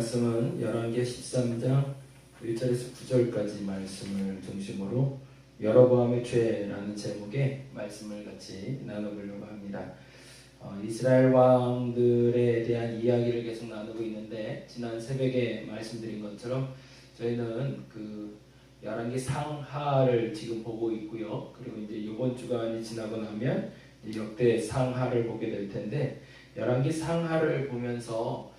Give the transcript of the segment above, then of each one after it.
말씀은 열왕기하 13장 1절에서 9절까지 말씀을 중심으로 여로보암의 죄라는 제목의 말씀을 같이 나눠보려고 합니다. 이스라엘 왕들에 대한 이야기를 계속 나누고 있는데, 지난 새벽에 말씀드린 것처럼 저희는 그 열왕기 상하를 지금 보고 있고요. 그리고 이제 이번 주간이 지나고 나면 역대 상하를 보게 될 텐데, 열왕기 상하를 보면서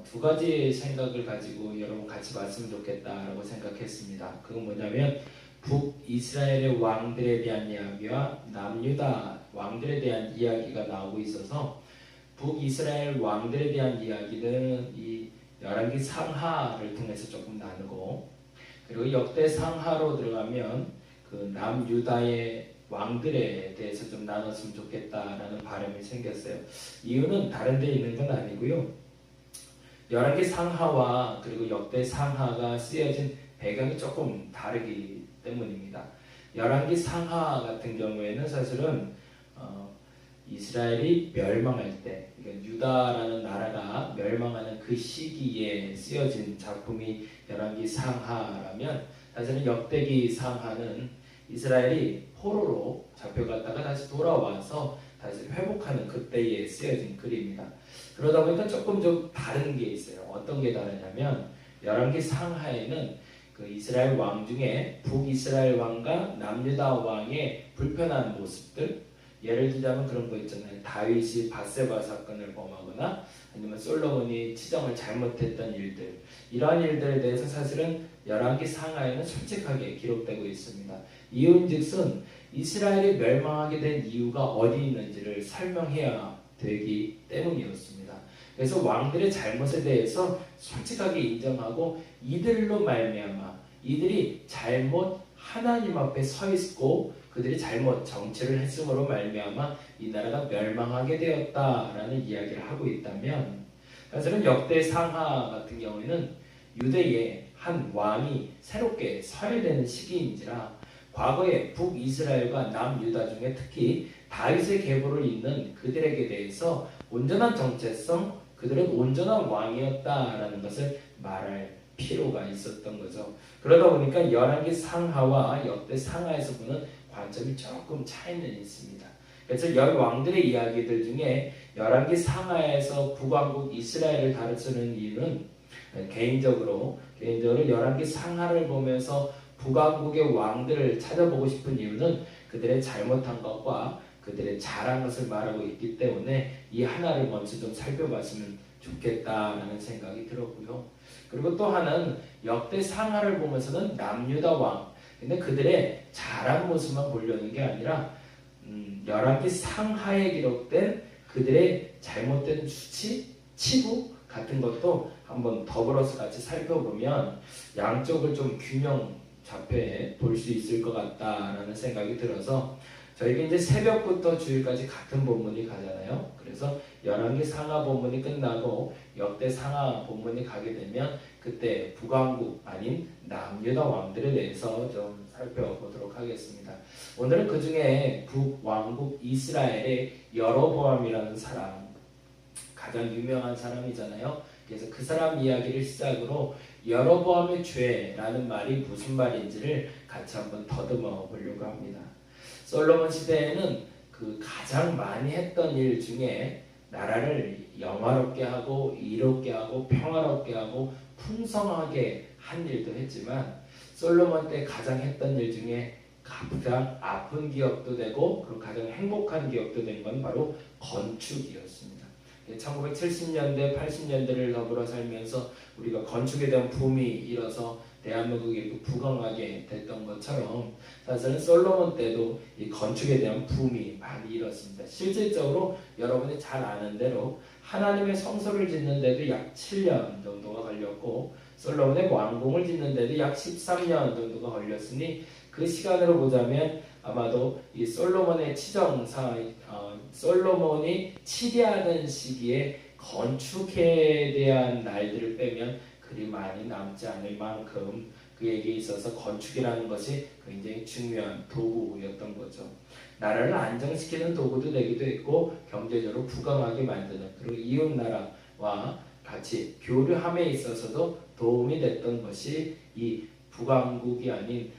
두 가지 생각을 가지고 여러분 같이 봤으면 좋겠다라고 생각했습니다. 그건 뭐냐면 북이스라엘의 왕들에 대한 이야기와 남유다 왕들에 대한 이야기가 나오고 있어서, 북이스라엘 왕들에 대한 이야기는 이 열왕기 상하를 통해서 조금 나누고, 그리고 역대 상하로 들어가면 그 남유다의 왕들에 대해서 좀 나눴으면 좋겠다라는 바람이 생겼어요. 이유는 다른 데 있는 건 아니고요. 열왕기 상하와 그리고 역대 상하가 쓰여진 배경이 조금 다르기 때문입니다. 열왕기 상하 같은 경우에는 사실은 이스라엘이 멸망할 때, 그러니까 유다라는 나라가 멸망하는 그 시기에 쓰여진 작품이 열왕기 상하라면, 사실은 역대기 상하는 이스라엘이 포로로 잡혀갔다가 다시 돌아와서 다시 회복하는 그때에 쓰여진 글입니다. 그러다 보니까 조금 좀 다른 게 있어요. 어떤 게 다르냐면, 열왕기 상하에는 그 이스라엘 왕 중에 북이스라엘 왕과 남유다 왕의 불편한 모습들, 예를 들자면 그런 거 있잖아요. 다윗이 밧세바 사건을 범하거나 아니면 솔로몬이 치정을 잘못했던 일들, 이러한 일들에 대해서 사실은 열왕기 상하에는 솔직하게 기록되고 있습니다. 이유인즉슨 이스라엘이 멸망하게 된 이유가 어디 있는지를 설명해야 되기 때문이었습니다. 그래서 왕들의 잘못에 대해서 솔직하게 인정하고, 이들로 말미암아 이들이 잘못 하나님 앞에 서 있고 그들이 잘못 정치를 했음으로 말미암아 이 나라가 멸망하게 되었다라는 이야기를 하고 있다면, 사실은 역대 상하 같은 경우에는 유대의 한 왕이 새롭게 서야 되는 시기인지라, 과거에 북이스라엘과 남유다 중에 특히 다윗의 계보를 잇는 그들에게 대해서 온전한 정체성, 그들은 온전한 왕이었다라는 것을 말할 필요가 있었던 거죠. 그러다 보니까 열왕기 상하와 역대 상하에서 보는 관점이 조금 차이는 있습니다. 그래서 열 왕들의 이야기들 중에 열왕기 상하에서 북왕국 이스라엘을 다루는 이유는, 개인적으로 열왕기 상하를 보면서 북왕국의 왕들을 찾아보고 싶은 이유는 그들의 잘못한 것과 그들의 잘한 것을 말하고 있기 때문에 이 하나를 먼저 좀 살펴봤으면 좋겠다라는 생각이 들었고요. 그리고 또 하나는 역대 상하를 보면서는 남유다 왕, 근데 그들의 잘한 모습만 보려는 게 아니라 열왕기 상하에 기록된 그들의 잘못된 수치, 치부 같은 것도 한번 더불어서 같이 살펴보면 양쪽을 좀 균형 잡혀 볼 수 있을 것 같다라는 생각이 들어서, 저희가 이제 새벽부터 주일까지 같은 본문이 가잖아요. 그래서 열왕기 상하 본문이 끝나고 역대 상하 본문이 가게 되면 그때 북왕국 아닌 남유다 왕들에 대해서 좀 살펴보도록 하겠습니다. 오늘은 그 중에 북왕국 이스라엘의 여로보암이라는 사람, 가장 유명한 사람이잖아요. 그래서 그 사람 이야기를 시작으로 여로보암의 죄라는 말이 무슨 말인지를 같이 한번 더듬어 보려고 합니다. 솔로몬 시대에는 그 가장 많이 했던 일 중에 나라를 영화롭게 하고 이롭게 하고 평화롭게 하고 풍성하게 한 일도 했지만, 솔로몬 때 가장 했던 일 중에 가장 아픈 기억도 되고 그리고 가장 행복한 기억도 된 건 바로 건축이었습니다. 1970년대, 80년대를 더불어 살면서 우리가 건축에 대한 붐이 일어서 대한민국이 이렇게 부강하게 됐던 것처럼, 사실은 솔로몬 때도 이 건축에 대한 붐이 많이 일었습니다. 실질적으로 여러분이 잘 아는 대로 하나님의 성소를 짓는 데도 약 7년 정도가 걸렸고, 솔로몬의 왕궁을 짓는 데도 약 13년 정도가 걸렸으니, 그 시간으로 보자면 아마도 이 솔로몬의 솔로몬이 치리하던 시기에 건축에 대한 날들을 빼면 그리 많이 남지 않을 만큼 그에게 있어서 건축이라는 것이 굉장히 중요한 도구였던 거죠. 나라를 안정시키는 도구도 되기도 했고, 경제적으로 부강하게 만드는, 그리고 이웃 나라와 같이 교류함에 있어서도 도움이 됐던 것이 이 북왕국이 아닌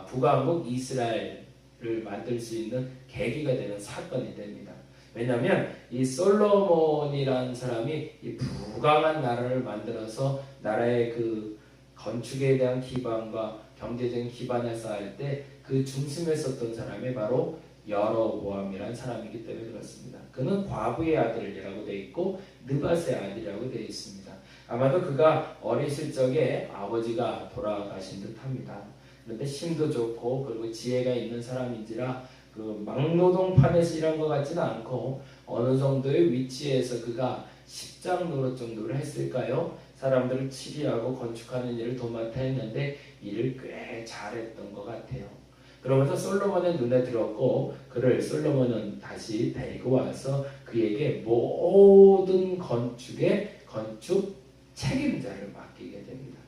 북왕국 이스라엘을 만들 수 있는 계기가 되는 사건이 됩니다. 왜냐하면 이 솔로몬이라는 사람이 이 부강한 나라를 만들어서 나라의 그 건축에 대한 기반과 경제적인 기반을 쌓을 때 그 중심에 섰던 사람이 바로 여로보암이라는 사람이기 때문에 그렇습니다. 그는 과부의 아들이라고 되어 있고 느밧의 아들이라고 되어 있습니다. 아마도 그가 어리실 적에 아버지가 돌아가신 듯합니다. 그런데 힘도 좋고 그리고 지혜가 있는 사람인지라 그 막노동판에서 일한 것 같지는 않고 어느 정도의 위치에서 그가 십장 노릇 정도를 했을까요? 사람들을 치리하고 건축하는 일을 도맡아 했는데 일을 꽤 잘했던 것 같아요. 그러면서 솔로몬의 눈에 들었고 그를 솔로몬은 다시 데리고 와서 그에게 모든 건축의 건축 책임자를 맡기게 됩니다.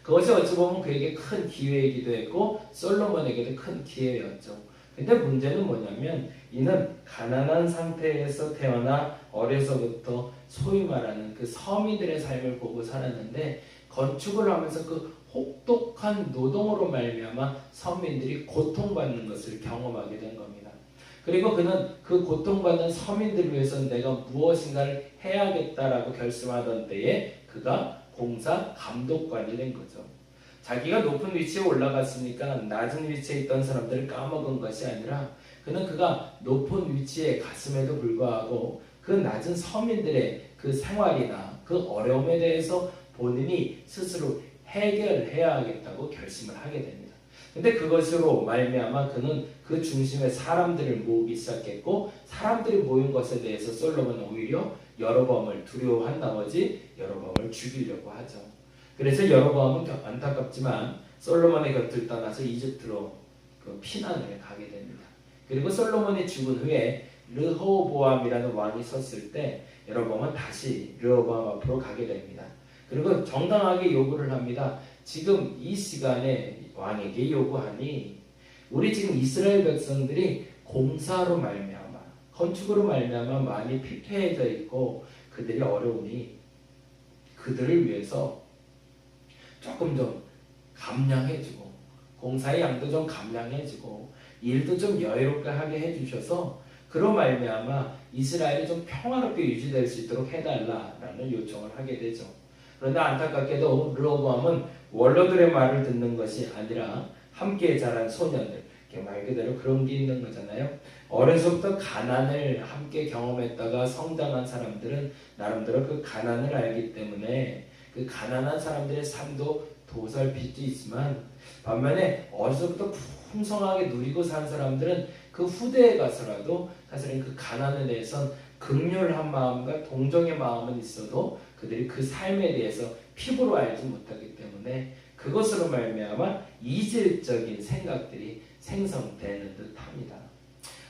그것이 어찌 보면 그에게 큰 기회이기도 했고 솔로몬에게도 큰 기회였죠. 근데 문제는 뭐냐면 이는 가난한 상태에서 태어나 어려서부터 소위 말하는 그 서민들의 삶을 보고 살았는데 건축을 하면서 그 혹독한 노동으로 말미암아 서민들이 고통받는 것을 경험하게 된 겁니다. 그리고 그는 그 고통받는 서민들을 위해서 내가 무엇인가를 해야겠다라고 결심하던 때에 그가 공사 감독관이 된 거죠. 자기가 높은 위치에 올라갔으니까 낮은 위치에 있던 사람들을 까먹은 것이 아니라 그가 높은 위치에 갔음에도 불구하고 그 낮은 서민들의 그 생활이나 그 어려움에 대해서 본인이 스스로 해결해야 하겠다고 결심을 하게 됩니다. 근데 그것으로 말미암아 그는 그 중심에 사람들을 모으기 시작했고 사람들이 모인 것에 대해서 솔로몬은 오히려 여로보암을 두려워한 나머지 여로보암을 죽이려고 하죠. 그래서 여로보암은 안타깝지만 솔로몬의 곁을 떠나서 이집트로 그 피난을 가게 됩니다. 그리고 솔로몬이 죽은 후에 르호보암이라는 왕이 섰을 때 여로보암은 다시 르호보암 앞으로 가게 됩니다. 그리고 정당하게 요구를 합니다. 지금 이 시간에 왕에게 요구하니 우리 지금 이스라엘 백성들이 공사로 말미암아 건축으로 말미암아 많이 피폐해져 있고 그들이 어려우니 그들을 위해서 조금 좀 감량해주고 공사의 양도 좀 감량해주고 일도 좀 여유롭게 하게 해주셔서 그로 말미암아 이스라엘이 좀 평화롭게 유지될 수 있도록 해달라라는 요청을 하게 되죠. 그런데 안타깝게도 르호보암은 원로들의 말을 듣는 것이 아니라 함께 자란 소년들, 말 그대로 그런 게 있는 거잖아요. 어려서부터 가난을 함께 경험했다가 성장한 사람들은 나름대로 그 가난을 알기 때문에 그 가난한 사람들의 삶도 도살필 수 있지만 반면에 어려서부터 풍성하게 누리고 산 사람들은 그 후대에 가서라도 사실은 그 가난에 대해선 극렬한 마음과 동정의 마음은 있어도 그들이 그 삶에 대해서 피부로 알지 못하기 때문에 그것으로 말미암아 이질적인 생각들이 생성되는 듯합니다.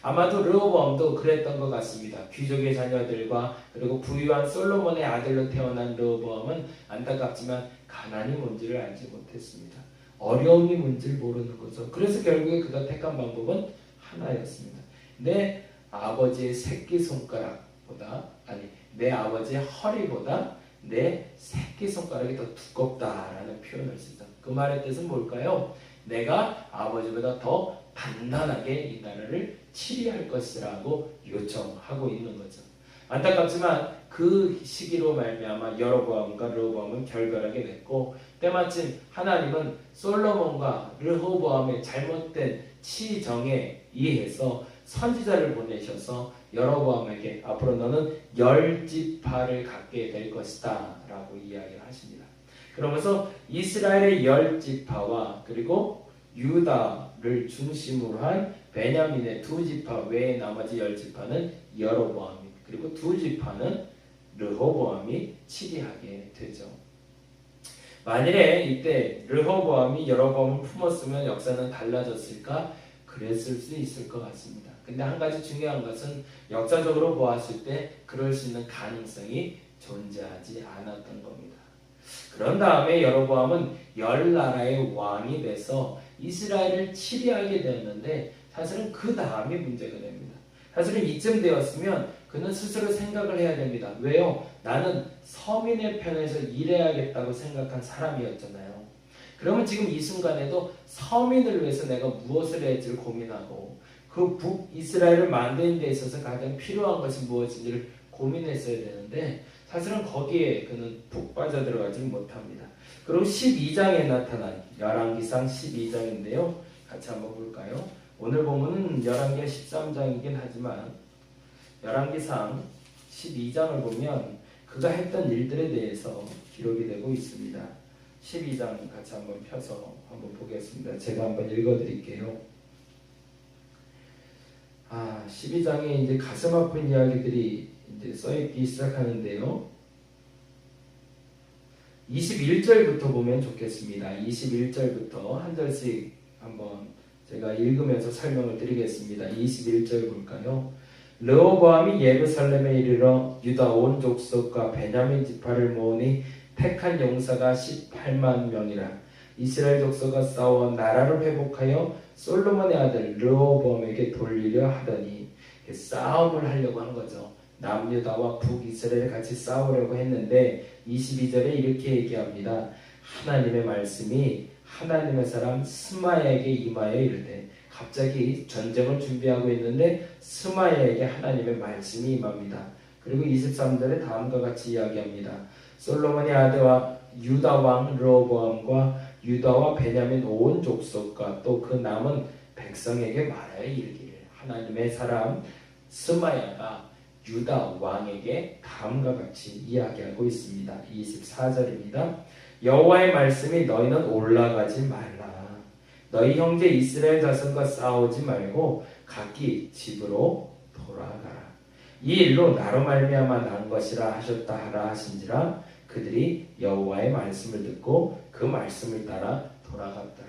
아마도 르호보암도 그랬던 것 같습니다. 귀족의 자녀들과 그리고 부유한 솔로몬의 아들로 태어난 르호보암은 안타깝지만 가난이 뭔지를 알지 못했습니다. 어려움이 뭔지를 모르는 거죠. 그래서 결국에 그가 택한 방법은 하나였습니다. 내 아버지의 새끼손가락보다 내 아버지의 허리보다 내 새끼손가락이 더 두껍다라는 표현을 쓰죠. 그 말의 뜻은 뭘까요? 내가 아버지보다 더 단단하게 이 나라를 치리할 것이라고 요청하고 있는 거죠. 안타깝지만 그 시기로 말미암아 여로보암과 르호보암은 결별하게 됐고 때마침 하나님은 솔로몬과 르호보암의 잘못된 치정에 의해서 선지자를 보내셔서 여로보암에게 앞으로 너는 10지파를 갖게 될 것이다 라고 이야기를 하십니다. 그러면서 이스라엘의 10지파와 그리고 유다를 중심으로 한 베냐민의 2지파 외에 나머지 10지파는 여로보암이 그리고 2지파는 르호보암이 치리하게 되죠. 만일에 이때 르호보암이 여로보암을 품었으면 역사는 달라졌을까? 그랬을 수 있을 것 같습니다. 근데 한 가지 중요한 것은 역사적으로 보았을 때 그럴 수 있는 가능성이 존재하지 않았던 겁니다. 그런 다음에 여로보암은 10나라의 왕이 돼서 이스라엘을 치리하게 되었는데 사실은 그 다음이 문제가 됩니다. 사실은 이쯤 되었으면 그는 스스로 생각을 해야 됩니다. 왜요? 나는 서민의 편에서 일해야겠다고 생각한 사람이었잖아요. 그러면 지금 이 순간에도 서민을 위해서 내가 무엇을 해야 할지를 고민하고 그 북이스라엘을 만드는 데 있어서 가장 필요한 것이 무엇인지를 고민했어야 되는데 사실은 거기에 그는 푹 빠져들어가지 못합니다. 그리고 12장에 나타난 열왕기상 12장인데요. 같이 한번 볼까요? 오늘 보면은 열왕기하 13장이긴 하지만 열왕기상 12장을 보면 그가 했던 일들에 대해서 기록이 되고 있습니다. 12장 같이 한번 펴서 한번 보겠습니다. 제가 한번 읽어드릴게요. 12장에 이제 가슴 아픈 이야기들이 이제 써있기 시작하는데요. 21절부터 보면 좋겠습니다. 21절부터 한 절씩 한번 제가 읽으면서 설명을 드리겠습니다. 21절 볼까요? 르호보암이 예루살렘에 이르러 유다 온 족속과 베냐민 지파를 모으니 택한 용사가 18만 명이라. 이스라엘 족속과 싸워 나라를 회복하여 솔로몬의 아들 르호보암에게 돌리려 하더니 싸움을 하려고 한 거죠. 남유다와 북이스라엘 같이 싸우려고 했는데 22절에 이렇게 얘기합니다. 하나님의 말씀이 하나님의 사람 스마야에게 임하여 이르되, 갑자기 전쟁을 준비하고 있는데 스마야에게 하나님의 말씀이 임합니다. 그리고 23절에 다음과 같이 이야기합니다. 솔로몬의 아들과 유다 왕 르호보암과 유다와 베냐민 온 족속과 또 그 남은 백성에게 말하여 이르기를, 하나님의 사람 스마야가 유다 왕에게 다음과 같이 이야기하고 있습니다. 24절입니다. 여호와의 말씀이 너희는 올라가지 말라. 너희 형제 이스라엘 자손과 싸우지 말고 각기 집으로 돌아가라. 이 일로 나로 말미암아 난 것이라 하셨다 하라 하신지라. 그들이 여호와의 말씀을 듣고 그 말씀을 따라 돌아갔더라.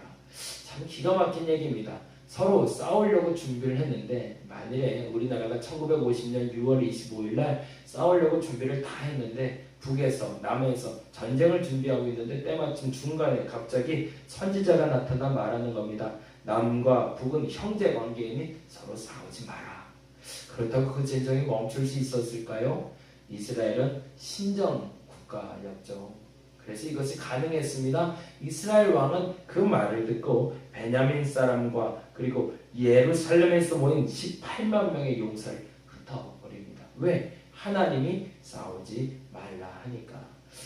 참 기가 막힌 얘기입니다. 서로 싸우려고 준비를 했는데 만일에 우리나라가 1950년 6월 25일 날 싸우려고 준비를 다 했는데 북에서 남에서 전쟁을 준비하고 있는데 때마침 중간에 갑자기 선지자가 나타나 말하는 겁니다. 남과 북은 형제 관계이니 서로 싸우지 마라. 그렇다고 그 전쟁이 멈출 수 있었을까요? 이스라엘은 신정 국가였죠. 그래서 이것이 가능했습니다. 이스라엘 왕은 그 말을 듣고 베냐민 사람과 그리고 예루살렘에서 모인 18만 명의 용사를 흩어버립니다. 왜? 하나님이 싸우지 말라 하니까.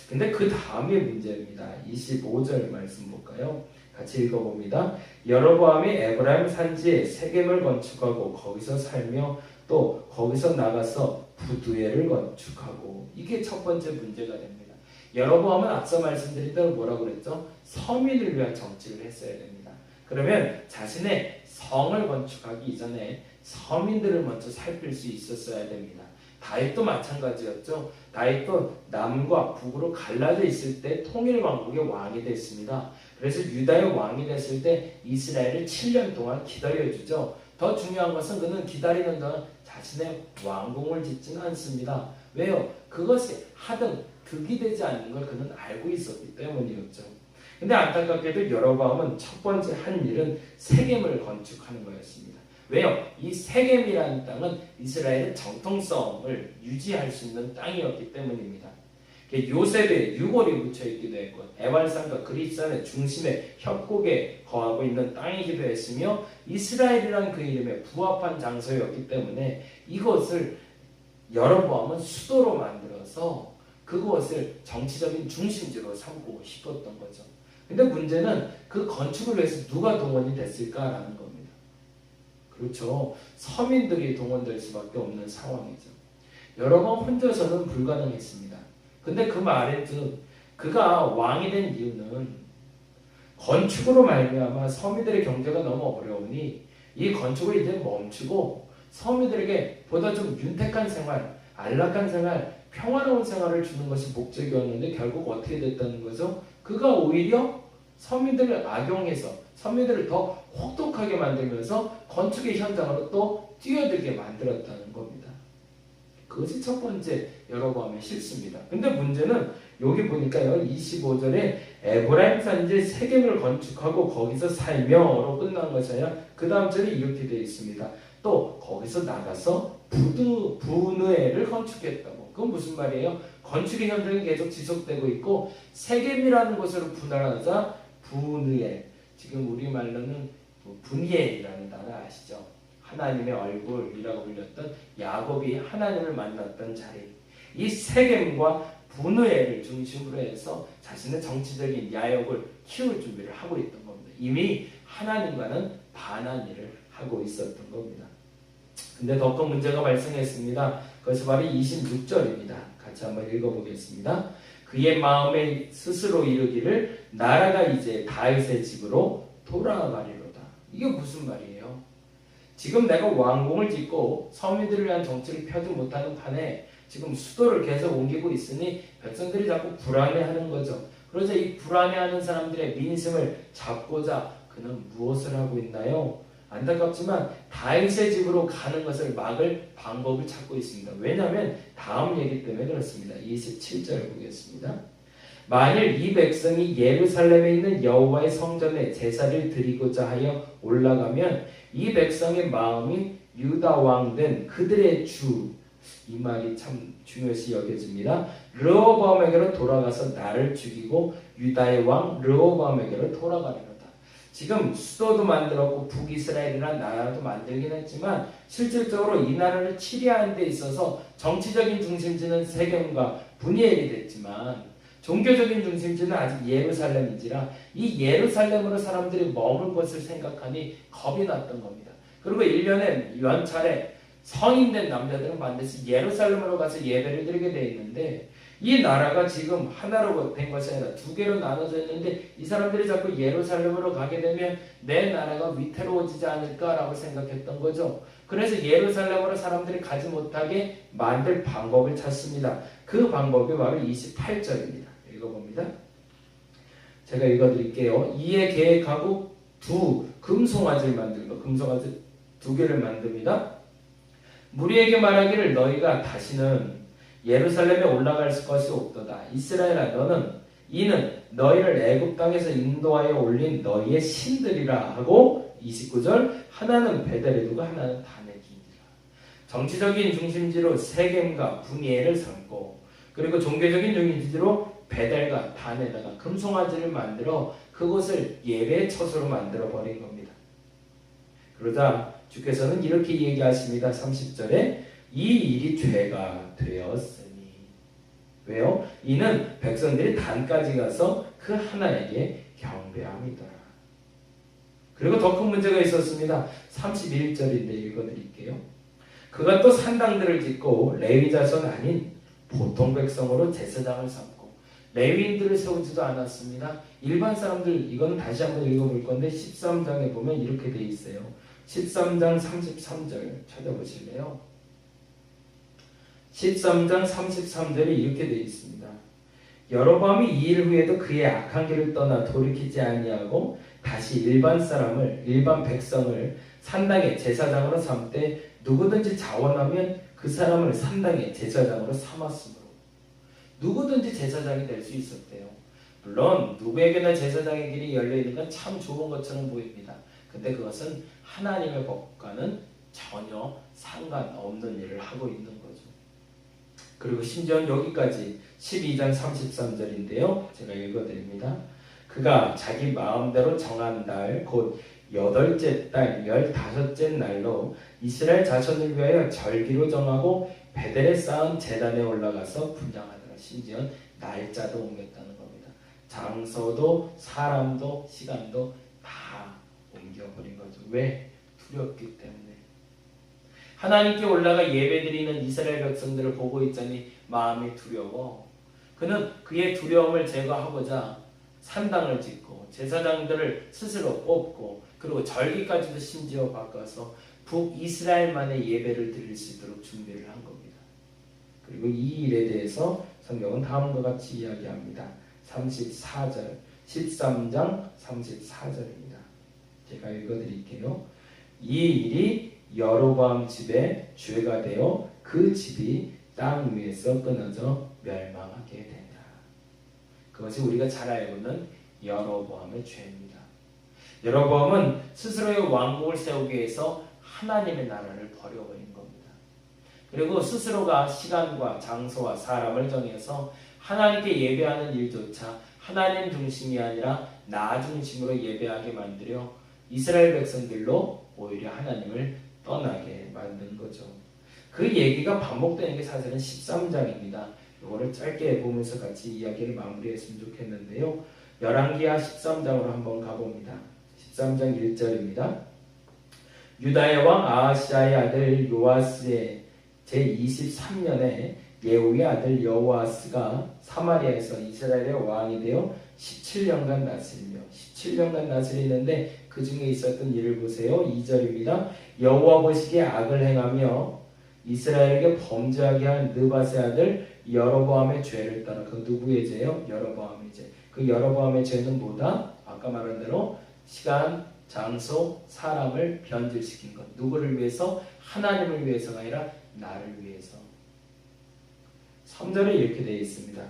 근데 그 다음에 문제입니다. 25절 말씀 볼까요? 같이 읽어봅니다. 여로보암이 에브라임 산지에 세겜을 건축하고 거기서 살며 또 거기서 나가서 부두엘을 건축하고, 이게 첫 번째 문제가 됩니다. 여로보암은 앞서 말씀드린 대로 뭐라고 그랬죠? 서민을 위한 정치를 했어야 됩니다. 그러면 자신의 성을 건축하기 이전에 서민들을 먼저 살필 수 있었어야 됩니다. 다윗도 마찬가지였죠. 다윗도 남과 북으로 갈라져 있을 때 통일왕국의 왕이 됐습니다. 그래서 유다의 왕이 됐을 때 이스라엘을 7년 동안 기다려주죠. 더 중요한 것은 그는 기다리는 동안 자신의 왕궁을 짓지는 않습니다. 왜요? 그것이 하등 득이 되지 않는 걸 그는 알고 있었기 때문이었죠. 근데 안타깝게도 여로보암은 첫 번째 한 일은 세겜을 건축하는 거였습니다. 왜요? 이 세겜이라는 땅은 이스라엘의 정통성을 유지할 수 있는 땅이었기 때문입니다. 요셉의 유골이 묻혀있기도 했고 에발산과 그릿산의 중심에 협곡에 거하고 있는 땅이기도 했으며 이스라엘이란 그 이름에 부합한 장소였기 때문에 이것을 여로보암은 수도로 만들어서 그것을 정치적인 중심지로 삼고 싶었던 거죠. 근데 문제는 그 건축을 위해서 누가 동원이 됐을까라는 겁니다. 그렇죠. 서민들이 동원될 수밖에 없는 상황이죠. 여로보암 혼자서는 불가능했습니다. 근데 그 말에 즉 그가 왕이 된 이유는 건축으로 말미암아 서민들의 경제가 너무 어려우니 이 건축을 이제 멈추고 서민들에게 보다 좀 윤택한 생활, 안락한 생활, 평화로운 생활을 주는 것이 목적이었는데 결국 어떻게 됐다는 거죠? 그가 오히려 서민들을 악용해서 서민들을 더 혹독하게 만들면서 건축의 현장으로 또 뛰어들게 만들었다는 겁니다. 그것이 첫 번째 여로보암의 실수입니다. 근데 문제는 여기 보니까요, 25절에 에브라임 산지에 세겜을 건축하고 거기서 살며로 끝난 것이 아니라 그 다음 절에 이렇게 되어 있습니다. 또 거기서 나가서 분회를 건축했다고. 그건 무슨 말이에요? 건축의 현장이 계속 지속되고 있고 세겜이라는 곳으로 분할하자 분회. 지금 우리말로는 분이엘이라는 단어 아시죠? 하나님의 얼굴이라고 불렸던 야곱이 하나님을 만났던 자리. 이 세겜과 분우엘을 중심으로 해서 자신의 정치적인 야욕을 키울 준비를 하고 있던 겁니다. 이미 하나님과는 반한 일을 하고 있었던 겁니다. 근데 더 큰 문제가 발생했습니다. 그것이 바로 26절입니다. 같이 한번 읽어보겠습니다. 그의 마음에 스스로 이르기를 나라가 이제 다윗의 집으로 돌아가리로다. 이게 무슨 말이에요? 지금 내가 왕궁을 짓고 서민들을 위한 정치를 펴지 못하는 판에 지금 수도를 계속 옮기고 있으니 백성들이 자꾸 불안해하는 거죠. 그래서 이 불안해하는 사람들의 민심을 잡고자 그는 무엇을 하고 있나요? 안타깝지만 다윗의 집으로 가는 것을 막을 방법을 찾고 있습니다. 왜냐하면 다음 얘기 때문에 그렇습니다. 27절 보겠습니다. 만일 이 백성이 예루살렘에 있는 여호와의 성전에 제사를 드리고자 하여 올라가면 이 백성의 마음이 유다 왕 된 그들의 주, 이 말이 참 중요시 여겨집니다. 르호보암에게로 돌아가서 나를 죽이고 유다의 왕 르호보암에게로 돌아가리로다. 지금 수도도 만들었고 북이스라엘이라는 나라도 만들긴 했지만 실질적으로 이 나라를 치리하는 데 있어서 정치적인 중심지는 세겜과 분이엘이 됐지만 종교적인 중심지는 아직 예루살렘인지라 이 예루살렘으로 사람들이 머물 것을 생각하니 겁이 났던 겁니다. 그리고 1년에 연차례 성인된 남자들은 반드시 예루살렘으로 가서 예배를 드리게 되어 있는데 이 나라가 지금 하나로 된 것이 아니라 두 개로 나눠져 있는데 이 사람들이 자꾸 예루살렘으로 가게 되면 내 나라가 위태로워지지 않을까라고 생각했던 거죠. 그래서 예루살렘으로 사람들이 가지 못하게 만들 방법을 찾습니다. 그 방법이 바로 28절입니다. 읽어봅니다. 제가 읽어드릴게요. 이에 계획하고 두 금송아지를 만들고 금송아지 두 개를 만듭니다. 무리에게 말하기를 너희가 다시는 예루살렘에 올라갈 것이 없도다. 이스라엘아 너는 이는 너희를 애굽 땅에서 인도하여 올린 너희의 신들이라 하고 29절 하나는 베델에 두고 하나는 단에 두니라. 정치적인 중심지로 세겜과 분이엘을 삼고 그리고 종교적인 중심지로 베델과 단에다가 금송아지를 만들어 그곳을 예배의 처소로 만들어 버린 겁니다. 그러자 주께서는 이렇게 얘기하십니다. 30절에 이 일이 죄가 되었으니 왜요? 이는 백성들이 단까지 가서 그 하나에게 경배함이더라. 그리고 더 큰 문제가 있었습니다. 31절인데 읽어드릴게요. 그가 또 산당들을 짓고 레위 자손 아닌 보통 백성으로 제사장을 삼고 레위인들을 세우지도 않았습니다. 일반 사람들 이건 다시 한번 읽어볼 건데 13장에 보면 이렇게 돼 있어요. 13장 33절 찾아보실래요? 13장 33절이 이렇게 되어 있습니다. 여로보암이 이 일 후에도 그의 악한 길을 떠나 돌이키지 아니하고 다시 일반 백성을 산당의 제사장으로 삼되 누구든지 자원하면 그 사람을 산당의 제사장으로 삼았으므로 누구든지 제사장이 될 수 있었대요. 물론 누구에게나 제사장의 길이 열려있는 건 참 좋은 것처럼 보입니다. 근데 그것은 하나님의 법과는 전혀 상관없는 일을 하고 있는 거죠. 그리고 심지어 여기까지 12장 33절인데요. 제가 읽어드립니다. 그가 자기 마음대로 정한 날 곧 8째 달 15째 날로 이스라엘 자손을 위하여 절기로 정하고 베델에 쌓은 제단에 올라가서 분향하더라. 심지어 날짜도 옮겼다는 겁니다. 장소도 사람도 시간도 다 옮겨버린 거죠. 왜? 두렵기 때문에. 하나님께 올라가 예배드리는 이스라엘 백성들을 보고 있자니 마음이 두려워. 그는 그의 두려움을 제거하고자 산당을 짓고 제사장들을 스스로 뽑고 그리고 절기까지도 심지어 바꿔서 북이스라엘만의 예배를 드릴 수 있도록 준비를 한 겁니다. 그리고 이 일에 대해서 성경은 다음과 같이 이야기합니다. 34절 13장 34절입니다. 제가 읽어드릴게요. 이 일이 여로보암 집에 죄가 되어 그 집이 땅 위에서 끊어져 멸망하게 된다. 그것이 우리가 잘 알고 있는 여로보암의 죄입니다. 여로보암은 스스로의 왕국을 세우기 위해서 하나님의 나라를 버려버린 겁니다. 그리고 스스로가 시간과 장소와 사람을 정해서 하나님께 예배하는 일조차 하나님 중심이 아니라 나 중심으로 예배하게 만들어 이스라엘 백성들로 오히려 하나님을 떠나게 만든 거죠. 그 얘기가 반복되는 게 사실은 13장입니다. 이거를 짧게 보면서 같이 이야기를 마무리했으면 좋겠는데요. 열왕기하 13장으로 한번 가봅니다. 13장 1절입니다. 유다의 왕 아하시아의 아들 요아스의 제23년에 예후의 아들 여호아스가 사마리아에서 이스라엘의 왕이 되어 17년간 다스리며 17년간 다스리는데 그 중에 있었던 일을 보세요. 2절입니다. 여호와 보시기에 악을 행하며 이스라엘에게 범죄하게 한 느밧의 아들 여로보암의 죄를 따라. 그 누구의 죄요? 여로보암의 죄. 그 여로보암의 죄는 뭐다? 아까 말한 대로 시간, 장소, 사람을 변질시킨 것. 누구를 위해서? 하나님을 위해서가 아니라 나를 위해서. 3절에 이렇게 되어 있습니다.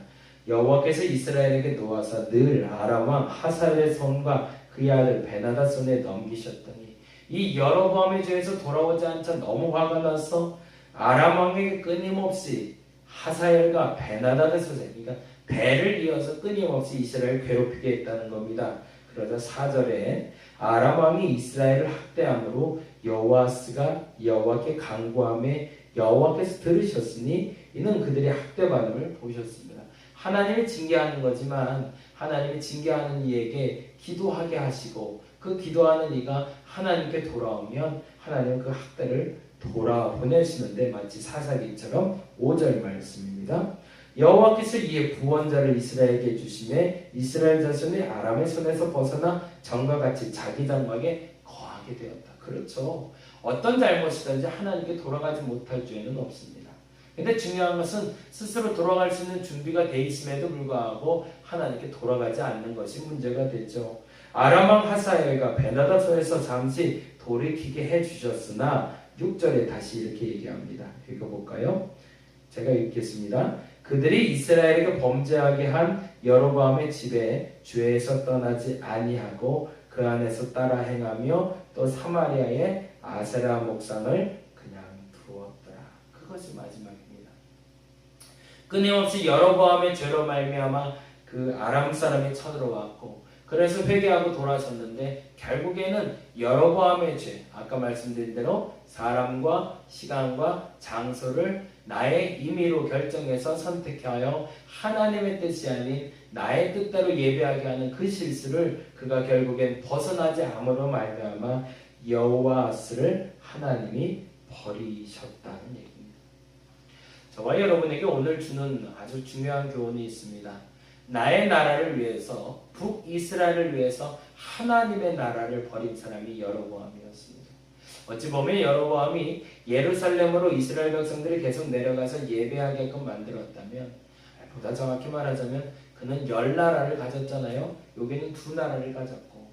여호와께서 이스라엘에게 놓아서 늘 아람 왕 하사엘의 손과 그의 아들 베나다 손에 넘기셨더니 이 여로보암의 죄에서 돌아오지 않자 너무 화가 나서 아람 왕에게 끊임없이 하사엘과 베나다의 소생, 그러니까 배를 이어서 끊임없이 이스라엘을 괴롭히게 했다는 겁니다. 그러자 4절에 아람 왕이 이스라엘을 학대함으로 여호아스가 여호와께 간구하며 여호와께서 들으셨으니 이는 그들의 학대받음을 보셨습니다. 하나님이 징계하는 거지만 하나님이 징계하는 이에게 기도하게 하시고 그 기도하는 이가 하나님께 돌아오면 하나님은 그 학대를 돌아보내시는데 마치 사사기처럼 5절 말씀입니다. 여호와께서 이에 구원자를 이스라엘에게 주심에 이스라엘 자손이 아람의 손에서 벗어나 전과 같이 자기 장막에 거하게 되었다. 그렇죠. 어떤 잘못이든지 하나님께 돌아가지 못할 죄는 없습니다. 근데 중요한 것은 스스로 돌아갈 수 있는 준비가 돼 있음에도 불구하고 하나님께 돌아가지 않는 것이 문제가 되죠. 아람 왕 하사엘과 베나다 손에서 잠시 돌이키게 해주셨으나 6절에 다시 이렇게 얘기합니다. 읽어볼까요? 제가 읽겠습니다. 그들이 이스라엘에게 범죄하게 한 여로보암의 집에 죄에서 떠나지 아니하고 그 안에서 따라 행하며 또 사마리아의 아세라 목상을 그냥 두었더라. 그것이 마지막입니다. 끊임없이 여로보암의 죄로 말미암아 그 아람 사람이 쳐들어왔고 그래서 회개하고 돌아섰는데 결국에는 여로보암의 죄, 아까 말씀드린 대로 사람과 시간과 장소를 나의 임의로 결정해서 선택하여 하나님의 뜻이 아닌 나의 뜻대로 예배하게 하는 그 실수를 그가 결국엔 벗어나지 않음으로 말미암아 여호아스를 하나님이 버리셨다는 얘기입니다. 저와 여러분에게 오늘 주는 아주 중요한 교훈이 있습니다. 나의 나라를 위해서 북이스라엘을 위해서 하나님의 나라를 버린 사람이 여로보암이었습니다. 어찌 보면 여로보암이 예루살렘으로 이스라엘 백성들이 계속 내려가서 예배하게끔 만들었다면 보다 정확히 말하자면 그는 10나라를 가졌잖아요. 여기는 2나라를 가졌고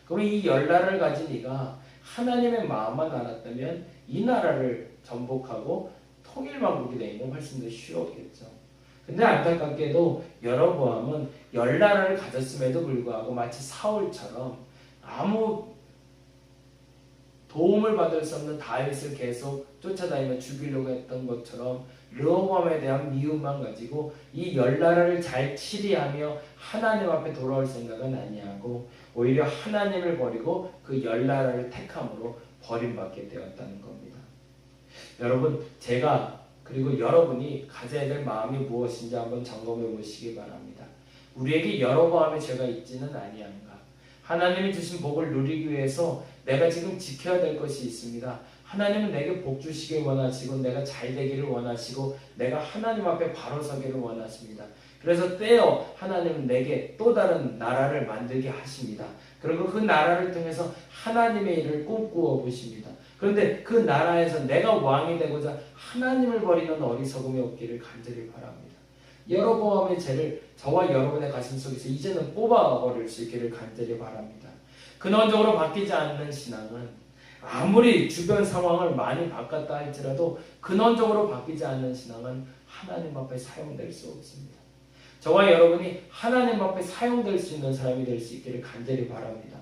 그러면 이 10나라를 가진 이가 하나님의 마음만 알았다면 이 나라를 전복하고 통일만 보게 되면 훨씬 더 쉬웠겠죠. 근데 안타깝게도 여로보암은 10나라를 가졌음에도 불구하고 마치 사울처럼 아무 도움을 받을 수 없는 다윗을 계속 쫓아다니며 죽이려고 했던 것처럼 르호보암에 대한 미움만 가지고 이 10나라를 잘 치리하며 하나님 앞에 돌아올 생각은 아니하고 오히려 하나님을 버리고 그 10나라를 택함으로 버림받게 되었다는 겁니다. 여러분, 제가 그리고 여러분이 가져야 될 마음이 무엇인지 한번 점검해 보시기 바랍니다. 우리에게 여로보암의 죄가 있지는 아니한가? 하나님이 주신 복을 누리기 위해서 내가 지금 지켜야 될 것이 있습니다. 하나님은 내게 복 주시길 원하시고 내가 잘 되기를 원하시고 내가 하나님 앞에 바로 서기를 원하십니다. 그래서 때어 하나님은 내게 또 다른 나라를 만들게 하십니다. 그리고 그 나라를 통해서 하나님의 일을 꿈꾸어 보십니다. 그런데 그 나라에서 내가 왕이 되고자 하나님을 버리는 어리석음이 없기를 간절히 바랍니다. 여로보암의 죄를 저와 여러분의 가슴 속에서 이제는 뽑아버릴 수 있기를 간절히 바랍니다. 근원적으로 바뀌지 않는 신앙은 아무리 주변 상황을 많이 바꿨다 할지라도 근원적으로 바뀌지 않는 신앙은 하나님 앞에 사용될 수 없습니다. 저와 여러분이 하나님 앞에 사용될 수 있는 사람이 될 수 있기를 간절히 바랍니다.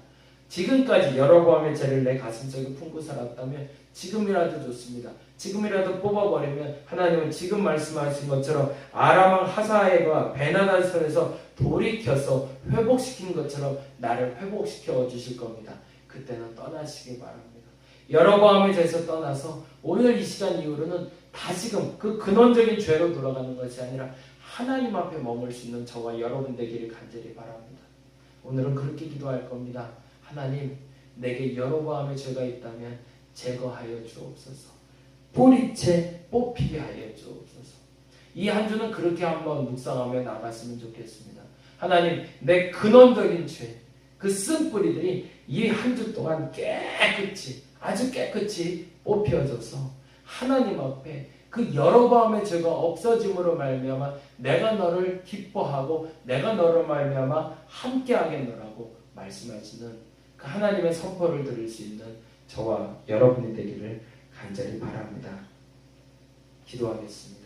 지금까지 여로보암의 죄를 내 가슴속에 품고 살았다면 지금이라도 좋습니다. 지금이라도 뽑아버리면 하나님은 지금 말씀하신 것처럼 아람 하사엘과 베나단 손에서 돌이켜서 회복시킨 것처럼 나를 회복시켜 주실 겁니다. 그때는 떠나시기 바랍니다. 여로보암의 죄에서 떠나서 오늘 이 시간 이후로는 다시금 그 근원적인 죄로 돌아가는 것이 아니라 하나님 앞에 머물 수 있는 저와 여러분 되기를 간절히 바랍니다. 오늘은 그렇게 기도할 겁니다. 하나님, 내게 여로보암의 죄가 있다면 제거하여 주옵소서. 뿌리채 뽑히게 하여 주옵소서. 이 한 주는 그렇게 한번 묵상하며 나갔으면 좋겠습니다. 하나님, 내 근원적인 죄, 그 쓴뿌리들이 이 한 주 동안 깨끗이, 아주 깨끗이 뽑혀져서 하나님 앞에 그 여로보암의 죄가 없어짐으로 말미암아 내가 너를 기뻐하고 내가 너를 말미암아 함께하겠노라고 말씀하시는 그 하나님의 선포를 들을 수 있는 저와 여러분이 되기를 간절히 바랍니다. 기도하겠습니다.